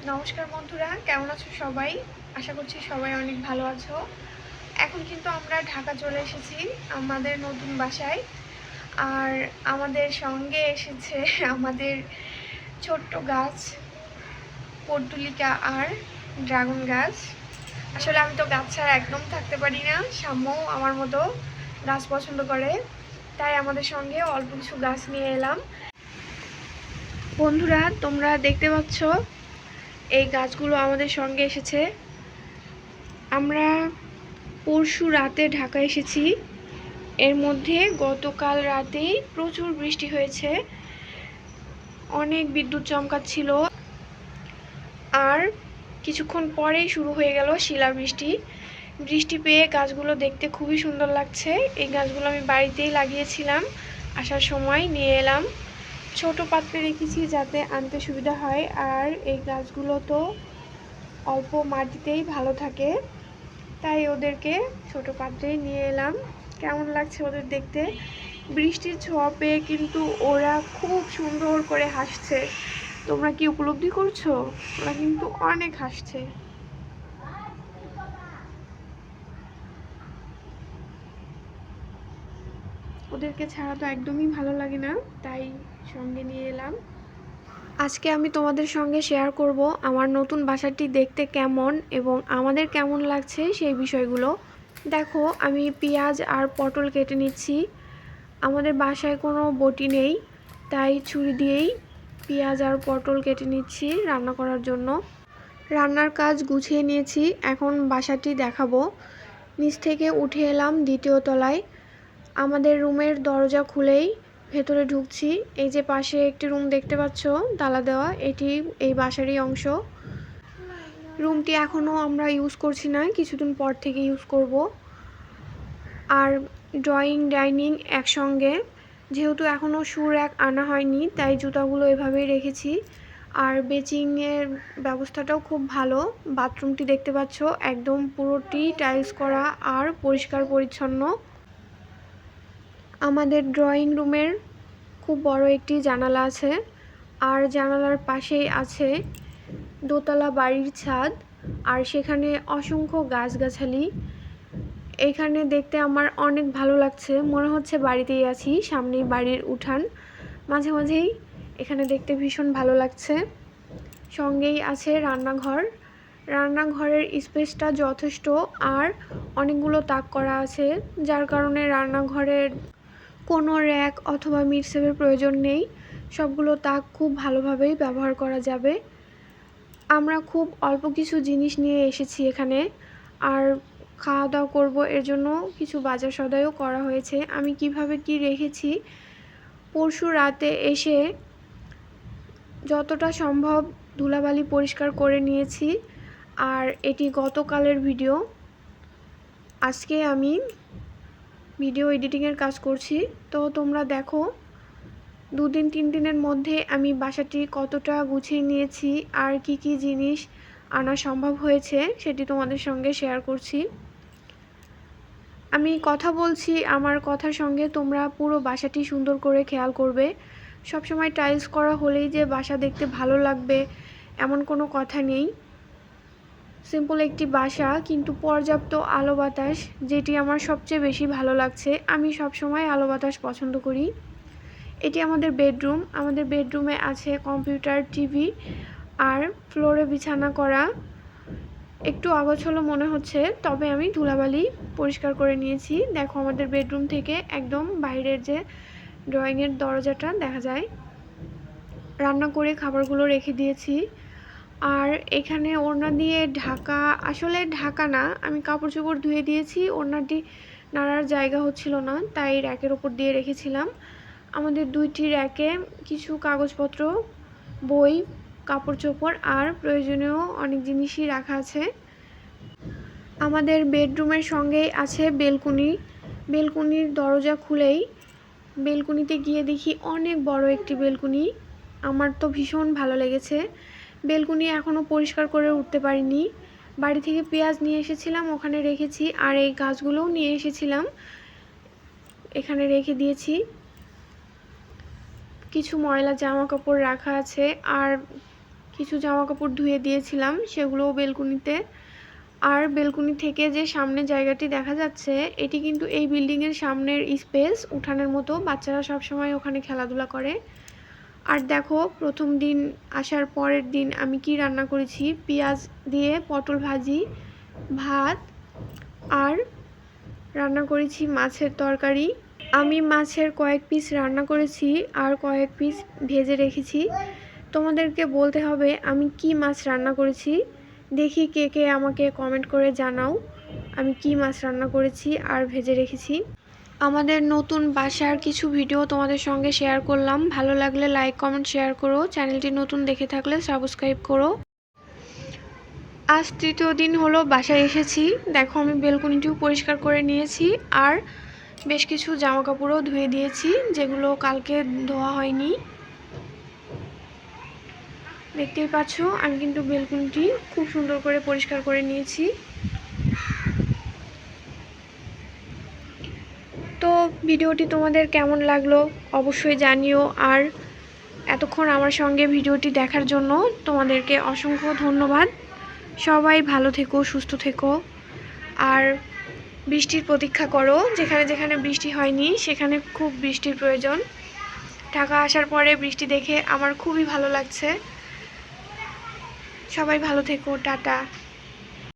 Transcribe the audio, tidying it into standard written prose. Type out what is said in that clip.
নমস্কার বন্ধুরা, কেমন আছো সবাই? আশা করছি সবাই অনেক ভালো আছো। এখন কিন্তু আমরা ঢাকা চলে এসেছি আমাদের নতুন বাসায়। আর আমাদের সঙ্গে এসেছে আমাদের ছোট্ট গাছ পর্তুলিকা আর ড্রাগন গাছ। আসলে আমি তো গাছ ছাড়া একদম থাকতে পারি না। সাম্যও আমার মতো গাছ পছন্দ করে, তাই আমাদের সঙ্গে অল্প কিছু গাছ নিয়ে এলাম। বন্ধুরা, তোমরা দেখতে পাচ্ছ এই গাছগুলো আমাদের সঙ্গে এসেছে। আমরা পরশু রাতে ঢাকা এসেছি। এর মধ্যে গতকাল রাতেই প্রচুর বৃষ্টি হয়েছে, অনেক বিদ্যুৎ চমকাচ্ছিল। আর কিছুক্ষণ পরেই শুরু হয়ে গেল শিলাবৃষ্টি। বৃষ্টি পেয়ে গাছগুলো দেখতে খুবই সুন্দর লাগছে। এই গাছগুলো আমি বাড়িতেই লাগিয়েছিলাম, আসার সময় নিয়ে এলাম। ছোট পাত্রে রেখেছি যাতে আনতে সুবিধা হয়। আর এই গাছগুলো তো অল্প মাটিতেই ভালো থাকে, তাই ওদেরকে ছোট পাত্রেই নিয়ে এলাম। কেমন লাগছে ওদের দেখতে? বৃষ্টির ছোঁয়া পেয়ে কিন্তু ওরা খুব সুন্দর করে হাসছে। তোমরা কি উপলব্ধি করছো? ওরা কিন্তু অনেক হাসছে। ওদেরকে ছাড়া তো একদমই ভালো লাগে না, তাই সঙ্গে নিয়ে এলাম। আজকে আমি তোমাদের সঙ্গে শেয়ার করব আমার নতুন বাসাটি দেখতে কেমন এবং আমাদের কেমন লাগছে সেই বিষয়গুলো। দেখো, আমি পেঁয়াজ আর পটল কেটে নিচ্ছি। আমাদের বাসায় কোনো বটি নেই, তাই ছুরি দিয়েই পেঁয়াজ আর পটল কেটে নিচ্ছি রান্না করার জন্য। রান্নার কাজ গুছিয়ে নিয়েছি, এখন বাসাটি দেখাবো। নিচ থেকে উঠে এলাম দ্বিতীয় তলায়। আমাদের রুমের দরজা খুলেই ভেতরে ঢুকছি। এই যে পাশে একটি রুম দেখতে পাচ্ছ তালা দেওয়া, এটি এই বাসারই অংশ। রুমটি এখনও আমরা ইউজ করছি না, কিছুদিন পর থেকে ইউজ করব। আর ড্রয়িং ডাইনিং একসঙ্গে, যেহেতু এখনও শু র্যাক আনা হয়নি তাই জুতাগুলো এভাবেই রেখেছি। আর বেচিংয়ের ব্যবস্থাটাও খুব ভালো। বাথরুমটি দেখতে পাচ্ছ একদম পুরোটি টাইলস করা আর পরিষ্কার পরিচ্ছন্ন। আমাদের ড্রয়িং রুমের খুব বড় একটি জানালা আছে, আর জানালার পাশেই আছে দোতলা বাড়ির ছাদ, আর সেখানে অসংখ্য গাছগাছালি। এখানে দেখতে আমার অনেক ভালো লাগছে, মনে হচ্ছে বাড়িতেই আছি। সামনেই বাড়ির উঠান, মাঝে মাঝেই এখানে দেখতে ভীষণ ভালো লাগছে। সঙ্গেই আছে রান্নাঘর। রান্নাঘরের স্পেসটা যথেষ্ট, আর অনেকগুলো তাক করা আছে, যার কারণে রান্নাঘরের কোনো র্যাক অথবা মিটসেপের প্রয়োজন নেই। সবগুলো তাক খুব ভালোভাবেই ব্যবহার করা যাবে। আমরা খুব অল্প কিছু জিনিস নিয়ে এসেছি এখানে, আর খাওয়া দাওয়া করবো, এর জন্য কিছু বাজার সদাইও করা হয়েছে। আমি কিভাবে কি রেখেছি, পরশু রাতে এসে যতটা সম্ভব ধুলাবালি পরিষ্কার করে নিয়েছি। আর এটি গতকালের ভিডিও। আজকে আমি ভিডিও এডিটিংয়ের কাজ করছি, তো তোমরা দেখো 2-3 দিনের মধ্যে আমি বাসাটি কতটা গুছিয়ে নিয়েছি আর কি কি জিনিস আনা সম্ভব হয়েছে সেটি তোমাদের সঙ্গে শেয়ার করছি। আমি কথা বলছি, আমার কথার সঙ্গে তোমরা পুরো বাসাটি সুন্দর করে খেয়াল করবে। সবসময় টাইলস করা হলেই যে বাসা দেখতে ভালো লাগবে এমন কোনো কথা নেই। সিম্পল একটি বাসা, কিন্তু পর্যাপ্ত আলো বাতাস, যেটি আমার সবচেয়ে বেশি ভালো লাগছে। আমি সবসময় আলো বাতাস পছন্দ করি। এটি আমাদের বেডরুম। আমাদের বেডরুমে আছে কম্পিউটার, টিভি, আর ফ্লোরে বিছানা করা। একটু অগোছালো মনে হচ্ছে, তবে আমি ধুলাবালি পরিষ্কার করে নিয়েছি। দেখো, আমাদের বেডরুম থেকে একদম বাইরের যে ড্রয়িংয়ের দরজাটা দেখা যায়। রান্না করে খাবারগুলো রেখে দিয়েছি। আর এখানে ওড়না দিয়ে ঢাকা, আসলে ঢাকা না, আমি কাপড় চোপড় ধুয়ে দিয়েছি, ওড়নাটি নাড়ার জায়গা হচ্ছিল না, তাই র্যাকের ওপর দিয়ে রেখেছিলাম। আমাদের 2টি র্যাকে কিছু কাগজপত্র, বই, কাপড় চোপড় আর প্রয়োজনীয় অনেক জিনিসই রাখা আছে। আমাদের বেডরুমের সঙ্গেই আছে বেলকুনি। বেলকুনির দরজা খুলেই বেলকুনিতে গিয়ে দেখি অনেক বড় একটি বেলকুনি। আমার তো ভীষণ ভালো লেগেছে। বেলকুনি এখনও পরিষ্কার করে উঠতে পারিনি। বাড়ি থেকে পেঁয়াজ নিয়ে এসেছিলাম, ওখানে রেখেছি। আর এই গাছগুলোও নিয়ে এসেছিলাম, এখানে রেখে দিয়েছি। কিছু ময়লা জামা কাপড় রাখা আছে। আর কিছু জামা কাপড় ধুয়ে দিয়েছিলাম, সেগুলোও বেলকুনিতে। আর বেলকুনি থেকে যে সামনের জায়গাটি দেখা যাচ্ছে, এটি কিন্তু এই বিল্ডিংয়ের সামনের স্পেস, উঠানের মতো। বাচ্চারা সবসময় ওখানে খেলাধুলা করে। আর দেখো, প্রথম দিন আসার পরের দিন আমি কি রান্না করেছি। পেঁয়াজ দিয়ে পটল ভাজি, ভাত, আর রান্না করেছি মাছের তরকারি। আমি মাছের কয়েক পিস রান্না করেছি আর কয়েক পিস ভেজে রেখেছি। তোমাদেরকে বলতে হবে আমি কি মাছ রান্না করেছি। দেখি কে কে আমাকে কমেন্ট করে জানাও আমি কি মাছ রান্না করেছি আর ভেজে রেখেছি। আমাদের নতুন বাসার কিছু ভিডিও তোমাদের সঙ্গে শেয়ার করলাম। ভালো লাগলে লাইক, কমেন্ট, শেয়ার করো। চ্যানেলটি নতুন দেখে থাকলে সাবস্ক্রাইব করো। আজ তৃতীয় দিন হলো বাসায় এসেছি। দেখো, আমি বেলকনিটিও পরিষ্কার করে নিয়েছি আর বেশ কিছু জামা কাপড়ও ধুয়ে দিয়েছি, যেগুলো কালকে ধোয়া হয়নি। দেখতেই পাচ্ছ, আমি কিন্তু বেলকনিটি খুব সুন্দর করে পরিষ্কার করে নিয়েছি। তো ভিডিওটি তোমাদের কেমন লাগলো অবশ্যই জানিও। আর এতক্ষণ আমার সঙ্গে ভিডিওটি দেখার জন্য তোমাদেরকে অসংখ্য ধন্যবাদ। সবাই ভালো থেকো, সুস্থ থেকো। আর বৃষ্টির প্রতীক্ষা করো। যেখানে যেখানে বৃষ্টি হয়নি সেখানে খুব বৃষ্টির প্রয়োজন। ঢাকা আসার পরে বৃষ্টি দেখে আমার খুবই ভালো লাগছে। সবাই ভালো থেকো, টাটা।